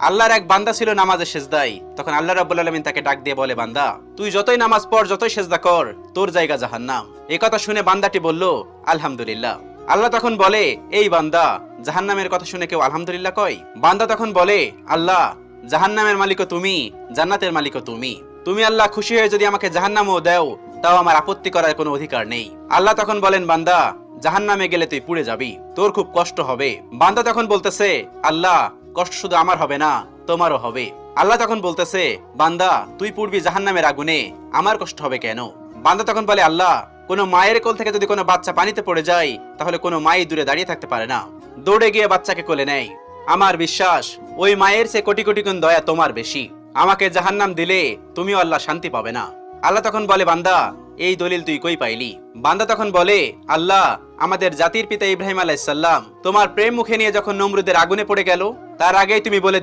আল্লাহর এক বান্দা ছিল নামাজে সেজদায়। তখন আল্লাহ রাব্বুল আলামিন তাকে ডাক দিয়ে বলে, বান্দা তুই যতই নামাজ পড়, যতই সেজদা কর, তোর জায়গা জাহান্নাম। এই কথা শুনে বান্দাটি বলল, আলহামদুলিল্লাহ। আল্লাহ তখন বলে, এই বান্দা, জাহান্নামের কথা শুনে কেউ আলহামদুলিল্লাহ কয়? বান্দা তখন বলে, আল্লাহ, জাহান্নামের মালিকও তুমি, জান্নাতের মালিকও তুমি। তুমি আল্লাহ খুশি হয়ে যদি আমাকে জাহান্নামও দাও, তাও আমার আপত্তি করার কোনো অধিকার নেই। আল্লাহ তখন বলেন, বান্দা, জাহান্নামে গেলে তুই পুড়ে যাবি, তোর খুব কষ্ট হবে। বান্দা তখন বলতেছে, আল্লাহ, কষ্ট শুধু আমার হবে না, তোমারও হবে। আল্লাহ তখন বলতেছে, বান্দা, তুই পুড়বি জাহান্নামের আগুনে, আমার কষ্ট হবে কেন? বান্দা তখন বলে, আল্লাহ, কোনো মায়ের কোল থেকে যদি কোনো বাচ্চা পানিতে পড়ে যায়, তাহলে কোনো মাই দূরে দাঁড়িয়ে থাকতে পারে না, দৌড়ে গিয়ে বাচ্চাকে কোলে নেয়। আমার বিশ্বাস ওই মায়ের চেয়ে কোটি কোটি গুণ দয়া তোমার বেশি। আমাকে জাহান্নাম দিলে তুমিও আল্লাহ শান্তি পাবে না। আল্লাহ তখন বলে, বান্দা, এই দলিল তুই কই পাইলি? বান্দা তখন বলে, আল্লাহ, আমাদের জাতির পিতা ইব্রাহিম আলাইহিস সালাম তোমার প্রেম মুখে নিয়ে যখন নমরুদের আগুনে পড়ে গেল, তার আগেই তুমি বলে